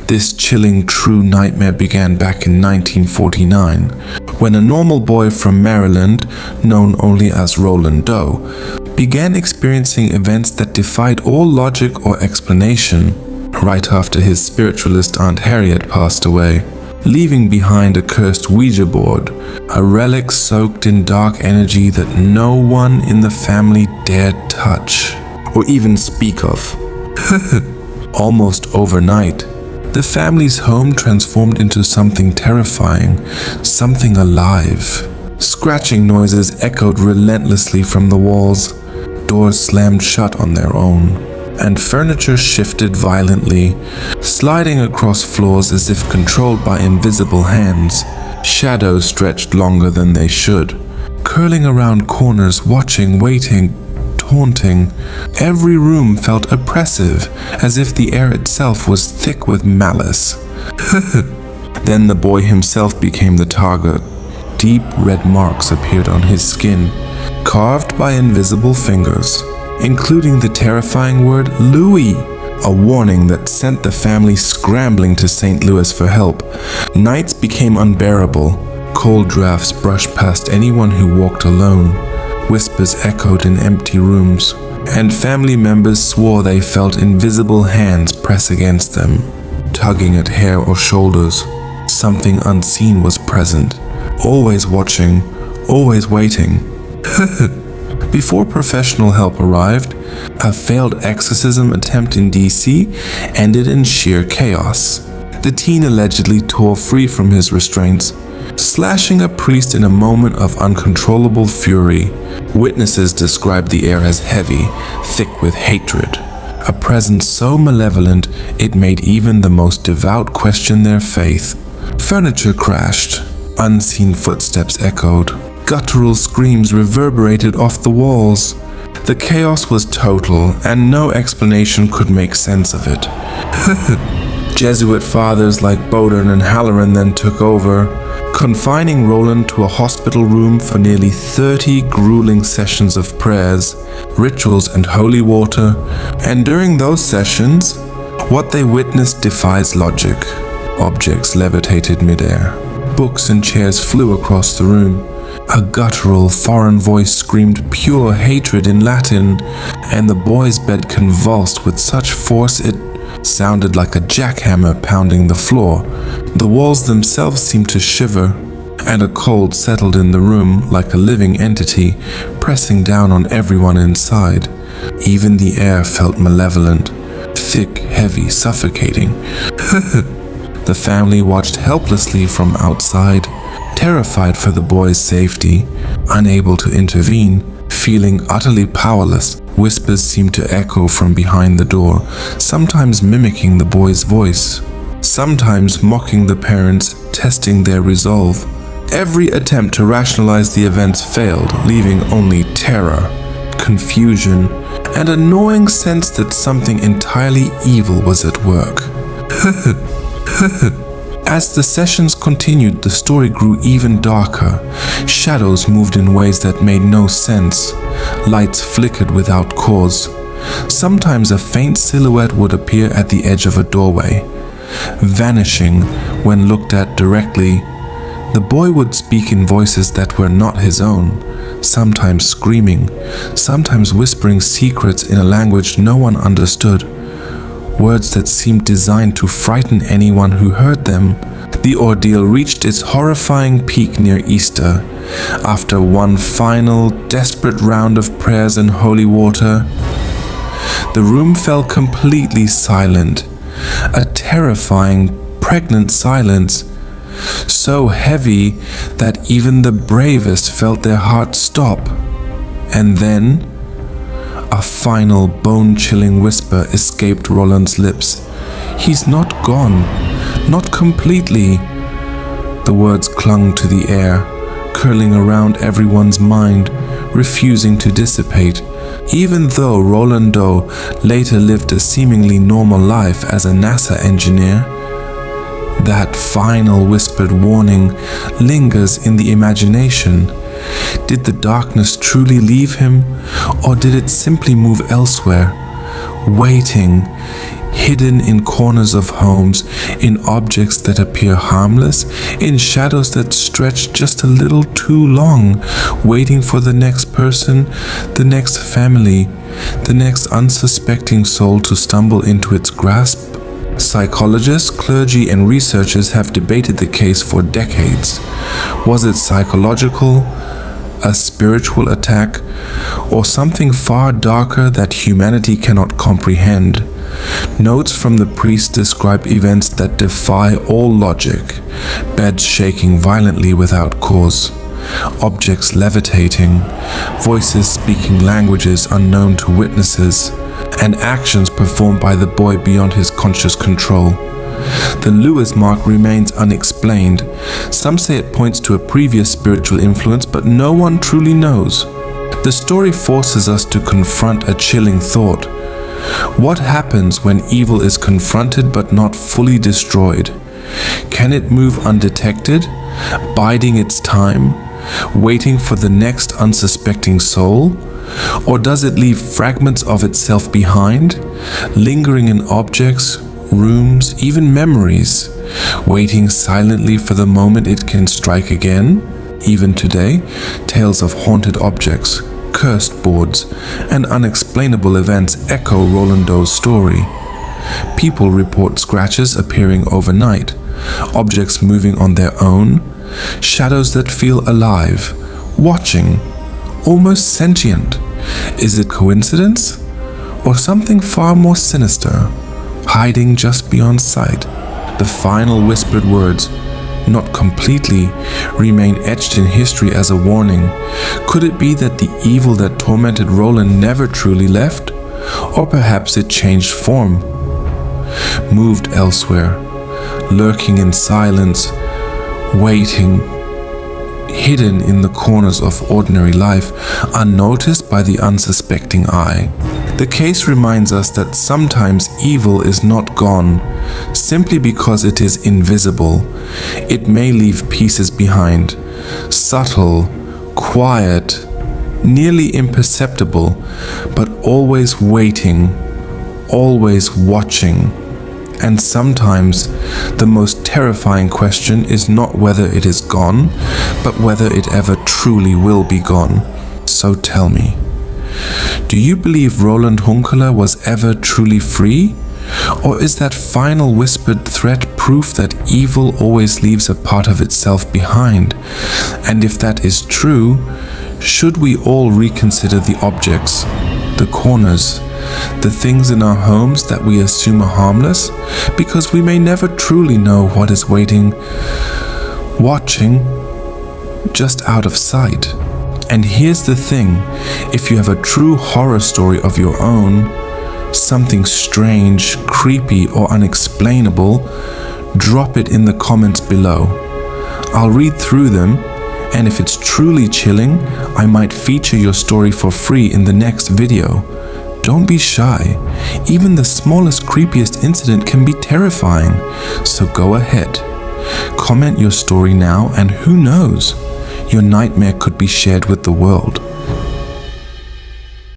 This chilling true nightmare began back in 1949, when a normal boy from Maryland, known only as Roland Doe, began experiencing events that defied all logic or explanation, right after his spiritualist Aunt Harriet passed away, leaving behind a cursed Ouija board, a relic soaked in dark energy that no one in the family dared touch, or even speak of. Almost overnight, the family's home transformed into something terrifying, something alive. Scratching noises echoed relentlessly from the walls, doors slammed shut on their own, and furniture shifted violently, sliding across floors as if controlled by invisible hands. Shadows stretched longer than they should, curling around corners, watching, waiting, taunting. Every room felt oppressive, as if the air itself was thick with malice. Then the boy himself became the target. Deep red marks appeared on his skin, carved by invisible fingers, including the terrifying word Louis, a warning that sent the family scrambling to St. Louis for help. Nights became unbearable. Cold drafts brushed past anyone who walked alone. Whispers echoed in empty rooms, and family members swore they felt invisible hands press against them, tugging at hair or shoulders. Something unseen was present, always watching, always waiting. Before professional help arrived, a failed exorcism attempt in DC ended in sheer chaos. The teen allegedly tore free from his restraints, slashing a priest in a moment of uncontrollable fury. Witnesses described the air as heavy, thick with hatred, a presence so malevolent it made even the most devout question their faith. Furniture crashed, unseen footsteps echoed, guttural screams reverberated off the walls. The chaos was total, and no explanation could make sense of it. Jesuit fathers like Bowden and Halloran then took over, confining Roland to a hospital room for nearly 30 grueling sessions of prayers, rituals, and holy water. And during those sessions, what they witnessed defies logic. Objects levitated midair. Books and chairs flew across the room. A guttural, foreign voice screamed pure hatred in Latin, and the boy's bed convulsed with such force it sounded like a jackhammer pounding the floor. The walls themselves seemed to shiver, and a cold settled in the room like a living entity, pressing down on everyone inside. Even the air felt malevolent, thick, heavy, suffocating. The family watched helplessly from outside, terrified for the boy's safety, unable to intervene, feeling utterly powerless. Whispers seemed to echo from behind the door, sometimes mimicking the boy's voice, sometimes mocking the parents, testing their resolve. Every attempt to rationalize the events failed, leaving only terror, confusion, and a gnawing sense that something entirely evil was at work. As the sessions continued, the story grew even darker. Shadows moved in ways that made no sense. Lights flickered without cause. Sometimes a faint silhouette would appear at the edge of a doorway, vanishing when looked at directly. The boy would speak in voices that were not his own, sometimes screaming, sometimes whispering secrets in a language no one understood. Words that seemed designed to frighten anyone who heard them. The ordeal reached its horrifying peak near Easter. After one final, desperate round of prayers and holy water, the room fell completely silent. A terrifying, pregnant silence, so heavy that even the bravest felt their hearts stop. And then, a final bone-chilling whisper escaped Roland's lips. "He's not gone. Not completely." The words clung to the air, curling around everyone's mind, refusing to dissipate. Even though Roland Doe later lived a seemingly normal life as a NASA engineer, that final whispered warning lingers in the imagination. Did the darkness truly leave him, or did it simply move elsewhere, waiting, hidden in corners of homes, in objects that appear harmless, in shadows that stretch just a little too long, waiting for the next person, the next family, the next unsuspecting soul to stumble into its grasp. Psychologists, clergy, and researchers have debated the case for decades. Was it psychological, a spiritual attack, or something far darker that humanity cannot comprehend? Notes from the priest describe events that defy all logic: beds shaking violently without cause, objects levitating, voices speaking languages unknown to witnesses, and actions performed by the boy beyond his conscious control. The Lewis mark remains unexplained. Some say it points to a previous spiritual influence, but no one truly knows. The story forces us to confront a chilling thought. What happens when evil is confronted but not fully destroyed? Can it move undetected, biding its time, waiting for the next unsuspecting soul? Or does it leave fragments of itself behind, lingering in objects, rooms, even memories, waiting silently for the moment it can strike again? Even today, tales of haunted objects, cursed boards, and unexplainable events echo Roland Doe's story. People report scratches appearing overnight, objects moving on their own, shadows that feel alive, watching, almost sentient. Is it coincidence? Or something far more sinister, hiding just beyond sight? The final whispered words, not completely, remain etched in history as a warning. Could it be that the evil that tormented Roland never truly left? Or perhaps it changed form, moved elsewhere, lurking in silence, waiting, hidden in the corners of ordinary life, unnoticed by the unsuspecting eye. The case reminds us that sometimes evil is not gone simply because it is invisible. It may leave pieces behind, subtle, quiet, nearly imperceptible, but always waiting, always watching. And sometimes the most terrifying question is not whether it is gone, but whether it ever truly will be gone. So tell me, do you believe Roland Hunkeler was ever truly free? Or is that final whispered threat proof that evil always leaves a part of itself behind? And if that is true, should we all reconsider the objects, the corners, the things in our homes that we assume are harmless, because we may never truly know what is waiting, watching, just out of sight? And here's the thing, if you have a true horror story of your own, something strange, creepy, or unexplainable, drop it in the comments below. I'll read through them, and if it's truly chilling, I might feature your story for free in the next video. Don't be shy. Even the smallest, creepiest incident can be terrifying. So go ahead. Comment your story now, and who knows? Your nightmare could be shared with the world.